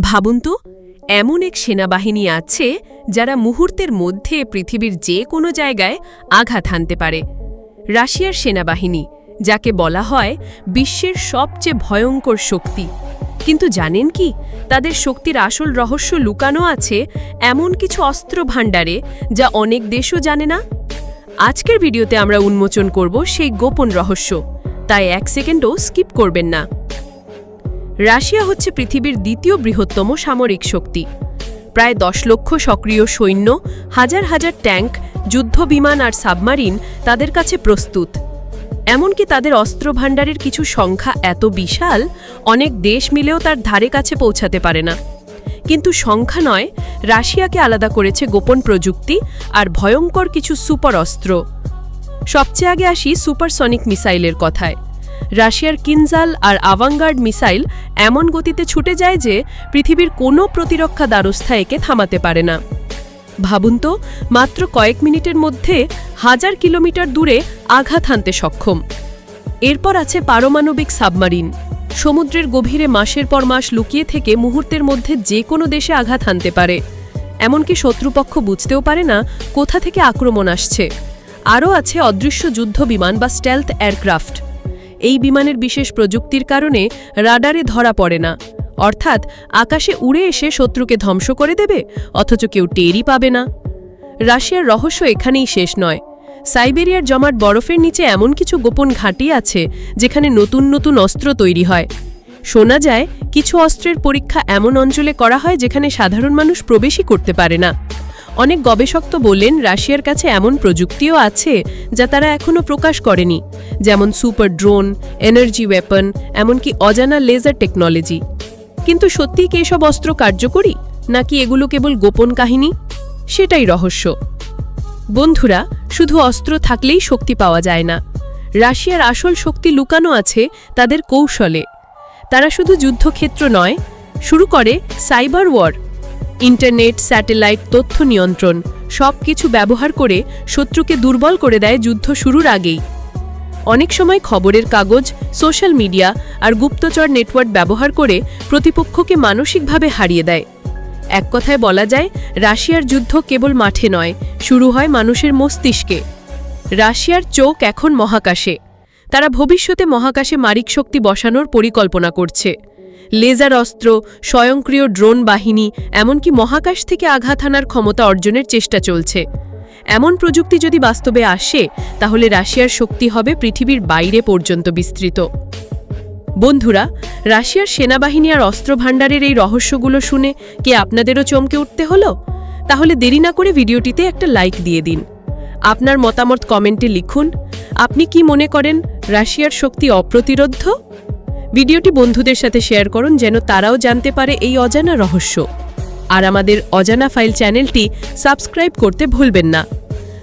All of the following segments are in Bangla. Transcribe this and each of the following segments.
ভাবুন তো, এমন এক সেনাবাহিনী আছে যারা মুহূর্তের মধ্যে পৃথিবীর যে কোনো জায়গায় আঘাত হানতে পারে। রাশিয়ার সেনাবাহিনী, যাকে বলা হয় বিশ্বের সবচেয়ে ভয়ঙ্কর শক্তি। কিন্তু জানেন কি, তাদের শক্তির আসল রহস্য লুকানো আছে এমন কিছু অস্ত্র ভাণ্ডারে যা অনেক দেশও জানে না। আজকের ভিডিওতে আমরা উন্মোচন করব সেই গোপন রহস্য, তাই এক সেকেন্ডও স্কিপ করবেন না। রাশিয়া হচ্ছে পৃথিবীর দ্বিতীয় বৃহত্তম সামরিক শক্তি। প্রায় 10 লক্ষ সক্রিয় সৈন্য, হাজার হাজার ট্যাঙ্ক, যুদ্ধবিমান আর সাবমারিন তাদের কাছে প্রস্তুত। এমনকি তাদের অস্ত্র ভাণ্ডারের কিছু সংখ্যা এত বিশাল, অনেক দেশ মিলেও তার ধারে কাছে পৌঁছাতে পারে না। কিন্তু সংখ্যা নয়, রাশিয়াকে আলাদা করেছে গোপন প্রযুক্তি আর ভয়ঙ্কর কিছু সুপার অস্ত্র। সবচেয়ে আগে আসি সুপারসনিক মিসাইলের কথায়। রাশিয়ার কিনজাল আর আভাঙ্গার্ড মিসাইল এমন গতিতে ছুটে যায় যে পৃথিবীর কোনো প্রতিরক্ষা ব্যবস্থা একে থামাতে পারে না। ভাবুন তো, মাত্র কয়েক মিনিটের মধ্যে 1000 কিলোমিটার দূরে আঘাত হানতে সক্ষম। এরপর আছে পারমাণবিক সাবমারিন। সমুদ্রের গভীরে মাসের পর মাস লুকিয়ে থেকে মুহূর্তের মধ্যে যে কোনো দেশে আঘাত হানতে পারে। এমনকি শত্রুপক্ষ বুঝতেও পারে না কোথা থেকে আক্রমণ আসছে। আরও আছে অদৃশ্য যুদ্ধ বিমান বা স্টেলথ এয়ারক্রাফট। এই বিমানের বিশেষ প্রযুক্তির কারণে রাডারে ধরা পড়ে না, অর্থাৎ আকাশে উড়ে এসে শত্রুকে ধ্বংস করে দেবে, অথচ কেউ টেরই পাবে না। রাশিয়ার রহস্য এখানেই শেষ নয়। সাইবেরিয়ার জমাট বরফের নিচে এমন কিছু গোপন ঘাঁটি আছে যেখানে নতুন নতুন অস্ত্র তৈরি হয়। শোনা যায় কিছু অস্ত্রের পরীক্ষা এমন অঞ্চলে করা হয় যেখানে সাধারণ মানুষ প্রবেশই করতে পারে না। অনেক গবেষক তো বললেন রাশিয়ার কাছে এমন প্রযুক্তিও আছে যা তারা এখনও প্রকাশ করেনি, যেমন সুপার ড্রোন, এনার্জি ওয়েপন, এমনকি অজানা লেজার টেকনোলজি। কিন্তু সত্যিই কি এসব অস্ত্র কার্যকরী, নাকি এগুলো কেবল গোপন কাহিনী? সেটাই রহস্য। বন্ধুরা, শুধু অস্ত্র থাকলেই শক্তি পাওয়া যায় না। রাশিয়ার আসল শক্তি লুকানো আছে তাদের কৌশলে। তারা শুধু যুদ্ধক্ষেত্র নয়, শুরু করে সাইবার ওয়ার। ইন্টারনেট, স্যাটেলাইট, তথ্য নিয়ন্ত্রণ সব কিছু ব্যবহার করে শত্রুকে দুর্বল করে দেয় যুদ্ধ শুরুর আগেই। অনেক সময় খবরের কাগজ, সোশ্যাল মিডিয়া আর গুপ্তচর নেটওয়ার্ক ব্যবহার করে প্রতিপক্ষকে মানসিকভাবে হারিয়ে দেয়। এক কথায় বলা যায়, রাশিয়ার যুদ্ধ কেবল মাঠে নয়, শুরু হয় মানুষের মস্তিষ্কে। রাশিয়ার চোখ এখন মহাকাশে। তারা ভবিষ্যতে মহাকাশে মারিক শক্তি বসানোর পরিকল্পনা করছে। লেজার অস্ত্র, স্বয়ংক্রিয় ড্রোন বাহিনী, এমনকি মহাকাশ থেকে আঘাত হানার ক্ষমতা অর্জনের চেষ্টা চলছে। এমন প্রযুক্তি যদি বাস্তবে আসে, তাহলে রাশিয়ার শক্তি হবে পৃথিবীর বাইরে পর্যন্ত বিস্তৃত। বন্ধুরা, রাশিয়ার সেনাবাহিনী আর অস্ত্র ভাণ্ডারের এই রহস্যগুলো শুনে কি আপনাদেরও চমকে উঠতে হলো? তাহলে দেরি না করে ভিডিওটিতে একটা লাইক দিয়ে দিন। আপনার মতামত কমেন্টে লিখুন। আপনি কি মনে করেন রাশিয়ার শক্তি অপ্রতিরোধ্য? ভিডিওটি বন্ধুদের সাথে শেয়ার করুন যেন তারাও জানতে পারে এই অজানা রহস্য। আর আমাদের অজানা ফাইল চ্যানেলটি সাবস্ক্রাইব করতে ভুলবেন না।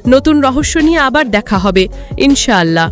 নতুন রহস্য নিয়ে আবার দেখা হবে ইনশাআল্লাহ।